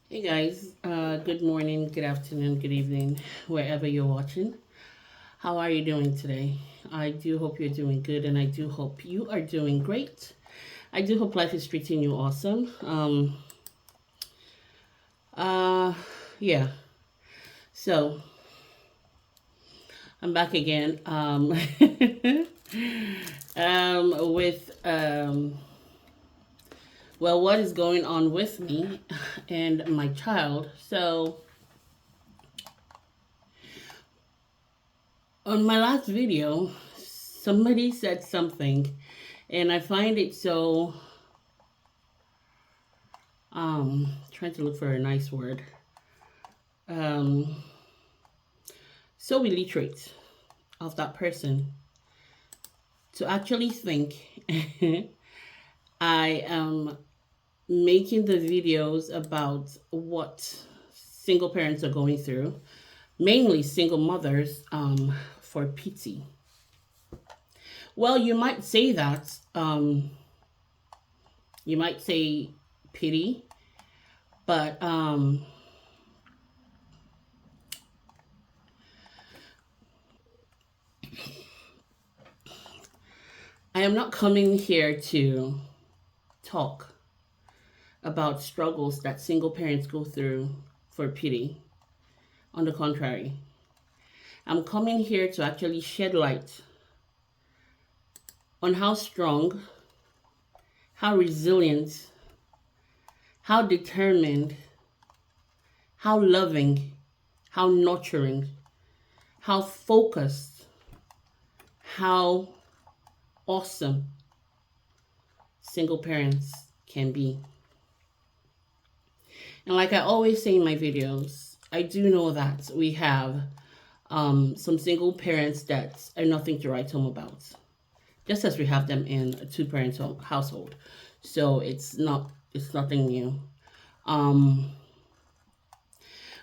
Hey guys, good morning, good afternoon, good evening, wherever you're watching. How are you doing today? I do hope you're doing good and I do hope you are doing great. I do hope life is treating you awesome. Uh, yeah, so I'm back again with, well, what is going on with me and my child. So, on my last video, somebody said something, and I find it so trying to look for a nice word. Um, so illiterate of that person to actually think I am making the videos about what single parents are going through, mainly single mothers, for pity. Well, you might say that. You might say pity, but I am not coming here to talk about struggles that single parents go through for pity. On the contrary, I'm coming here to actually shed light on how strong, how resilient, how determined, how loving, how nurturing, how focused, how awesome single parents can be. And like I always say in my videos, I do know that we have some single parents that are nothing to write home about, just as we have them in a two-parent household. So it's nothing new. Um,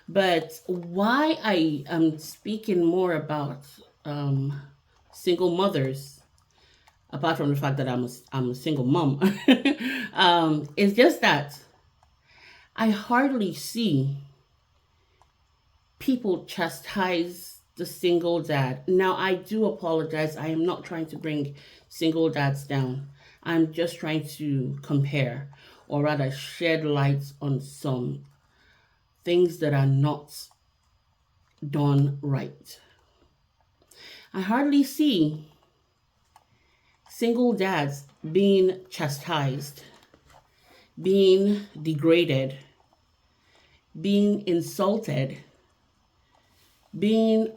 but why I am speaking more about um, single mothers, apart from the fact that I'm a single mom, is just that I hardly see people chastise the single dad. Now, I do apologize. I am not trying to bring single dads down. I'm just trying to compare, or rather, shed light on some things that are not done right. I hardly see single dads being chastised, being degraded, being insulted, being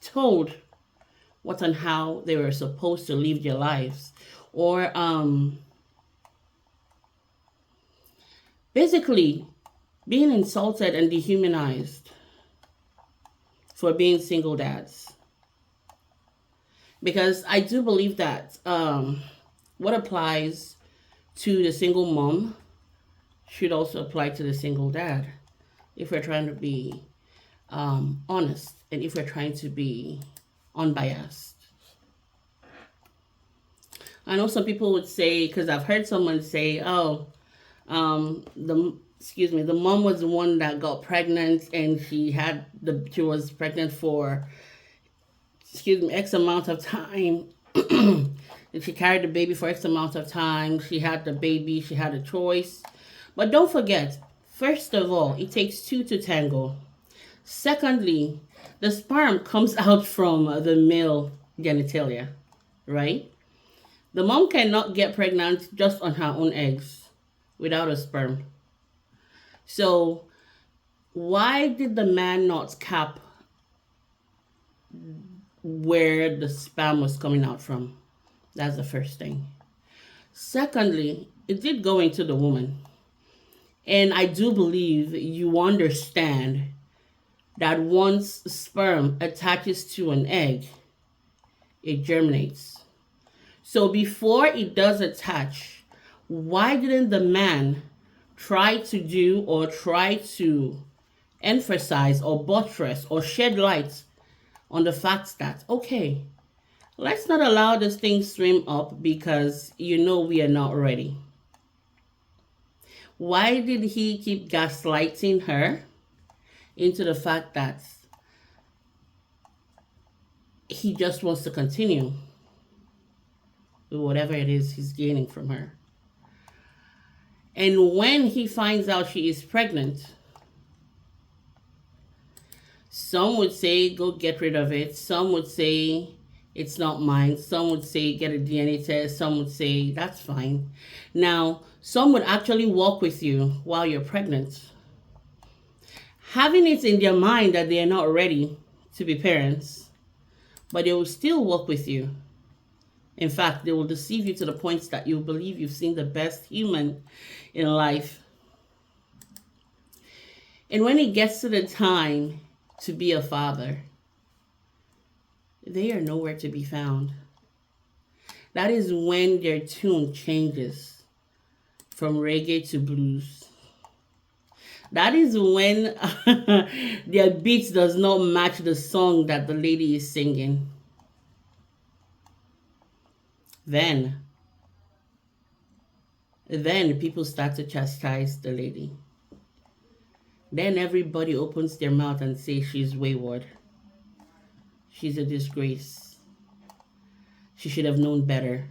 told what and how they were supposed to live their lives, or basically being insulted and dehumanized for being single dads. Because I do believe that what applies to the single mom should also apply to the single dad, if we're trying to be honest and if we're trying to be unbiased. I know some people would say, because I've heard someone say, "Oh, the mom was the one that got pregnant, and she was pregnant for X amount of time." And she carried the baby for X amount of time. She had the baby. She had a choice. But don't forget, first of all, it takes two to tango. Secondly, the sperm comes out from the male genitalia, right? The mom cannot get pregnant just on her own eggs without a sperm. So, why did the man not cap where the sperm was coming out from? That's the first thing. Secondly, it did go into the woman. And I do believe you understand that once sperm attaches to an egg, it germinates. So before it does attach, why didn't the man try to do or try to emphasize or buttress or shed light on the fact that, okay, let's not allow this thing swim up because we are not ready. Why did he keep gaslighting her into the fact that he just wants to continue with whatever it is he's gaining from her? And when he finds out she is pregnant, some would say, go get rid of it. Some would say, it's not mine. Some would say, get a DNA test. Some would say, that's fine. Now, some would actually walk with you while you're pregnant, having it in their mind that they are not ready to be parents, but they will still walk with you. In fact, they will deceive you to the point that you believe you've seen the best human in life. And when it gets to the time to be a father, they are nowhere to be found. That is when their tune changes from reggae to blues. That is when their beat does not match the song that the lady is singing. Then people start to chastise the lady. Then everybody opens their mouth and says she's wayward. She's a disgrace. She should have known better.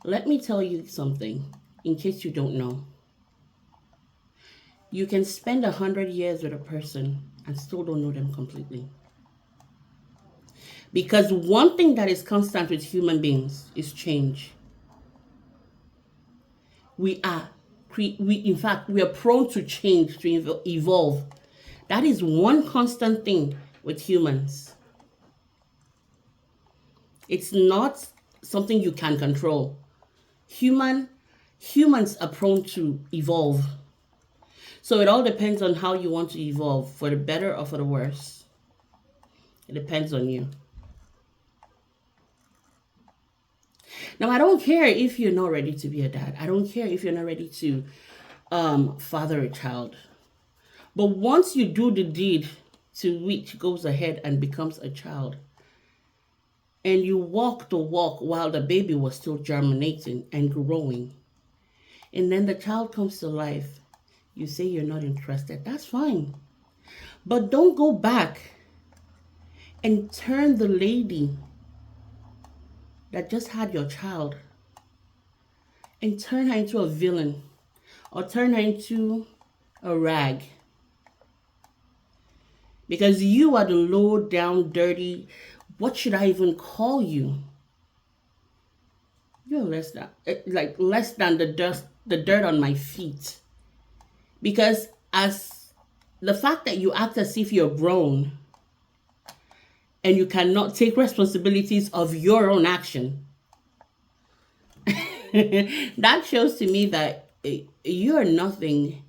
Let me tell you something, in case you don't know. You can spend 100 years with a person and still don't know them completely. Because one thing that is constant with human beings is change. In fact, we are prone to change, to evolve. That is one constant thing with humans. It's not something you can control. Humans are prone to evolve. So it all depends on how you want to evolve, for the better or for the worse. It depends on you. Now, I don't care if you're not ready to be a dad. I don't care if you're not ready to father a child. But once you do the deed to which goes ahead and becomes a child, and you walk the walk while the baby was still germinating and growing, and then the child comes to life, you say you're not interested. That's fine. But don't go back and turn the lady that just had your child and turn her into a villain or turn her into a rag. Because you are the low down, dirty, what should I even call you? You're less than the dirt on my feet. Because as the fact that you act as if you're grown and you cannot take responsibilities of your own action, that shows to me that you are nothing.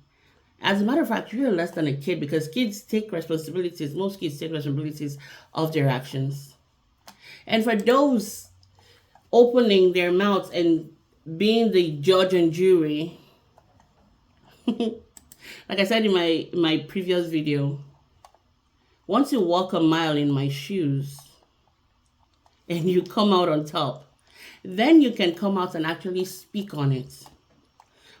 As a matter of fact, you're less than a kid, because kids take responsibilities. Most kids take responsibilities of their actions. And for those opening their mouths and being the judge and jury, like I said in my previous video, once you walk a mile in my shoes and you come out on top, then you can come out and actually speak on it.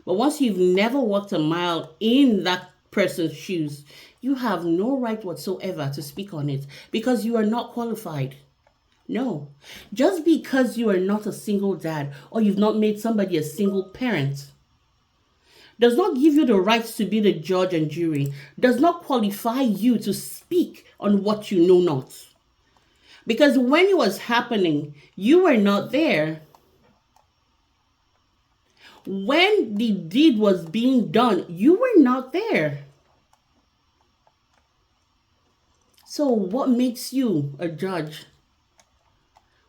But once you've never walked a mile in that person's shoes, you have no right whatsoever to speak on it, because you are not qualified. No. Just because you are not a single dad or you've not made somebody a single parent does not give you the right to be the judge and jury, does not qualify you to speak on what you know not. Because when it was happening, you were not there. When the deed was being done, you were not there. So what makes you a judge?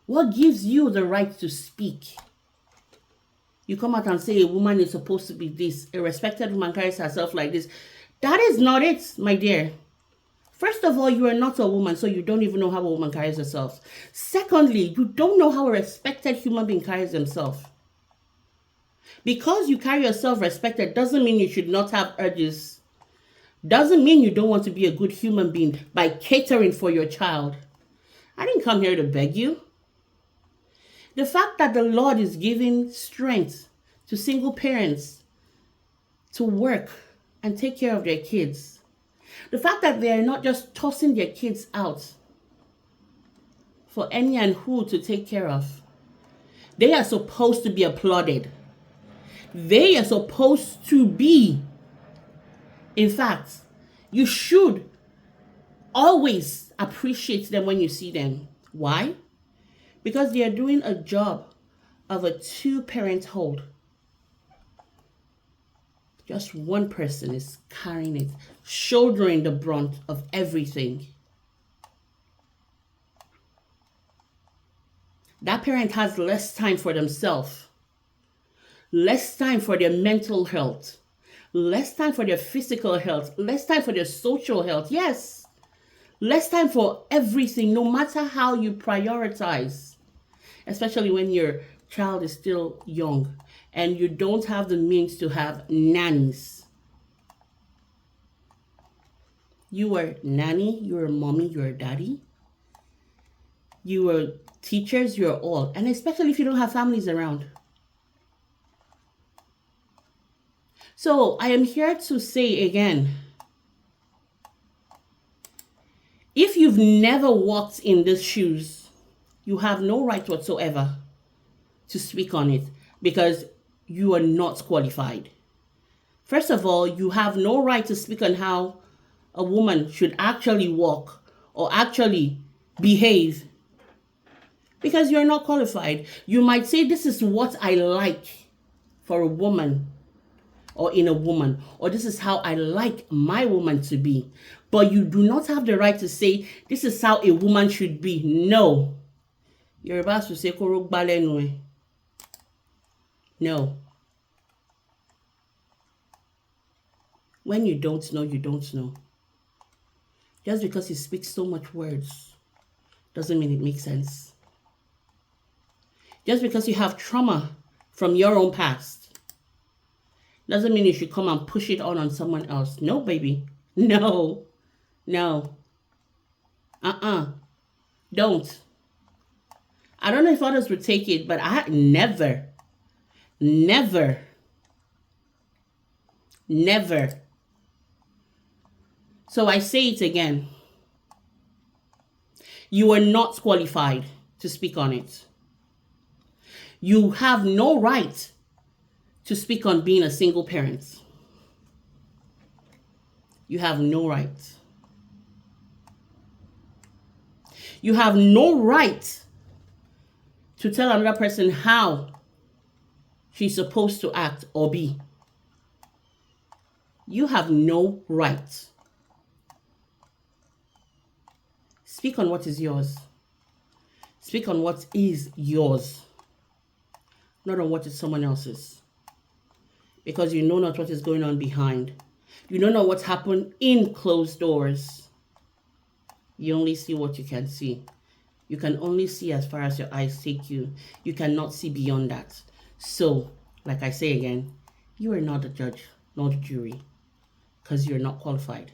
What gives you the right to speak? You come out and say a woman is supposed to be this, a respected woman carries herself like this. That is not it, my dear. First of all, you are not a woman, so you don't even know how a woman carries herself. Secondly, you don't know how a respected human being carries himself. Because you carry yourself respected doesn't mean you should not have urges. Doesn't mean you don't want to be a good human being by catering for your child. I didn't come here to beg you. The fact that the Lord is giving strength to single parents to work and take care of their kids. The fact that they are not just tossing their kids out for any and who to take care of. They are supposed to be applauded. They are supposed to be. In fact, you should always appreciate them when you see them. Why? Because they are doing a job of a two-parent hold. Just one person is carrying it, shouldering the brunt of everything. That parent has less time for themselves, less time for their mental health, less time for their physical health, less time for their social health. Yes, less time for everything, no matter how you prioritize, especially when your child is still young and you don't have the means to have nannies. You are nanny, you're a mommy, you're a daddy. You are teachers, you're all. And especially if you don't have families around. So I am here to say again, if you've never walked in these shoes, you have no right whatsoever to speak on it because you are not qualified. First of all, you have no right to speak on how a woman should actually walk or actually behave because you're not qualified. You might say, this is what I like for a woman or in a woman, or this is how I like my woman to be. But you do not have the right to say, this is how a woman should be. No. You're about to say, no. When you don't know, you don't know. Just because you speak so much words doesn't mean it makes sense. Just because you have trauma from your own past doesn't mean you should come and push it on someone else. No, baby. No. No. Don't. I don't know if others would take it, but I never. So I say it again. You are not qualified to speak on it. You have no right to speak on being a single parent. You have no right. You have no right to tell another person how she's supposed to act or be. You have no right. Speak on what is yours. Speak on what is yours, not on what is someone else's. Because you know not what is going on behind. You don't know what's happened in closed doors. You only see what you can see. You can only see as far as your eyes take you. You cannot see beyond that. So, like I say again, you are not the judge, nor the jury, because you're not qualified.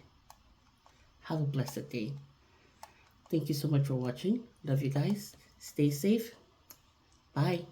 Have a blessed day. Thank you so much for watching. Love you guys. Stay safe. Bye.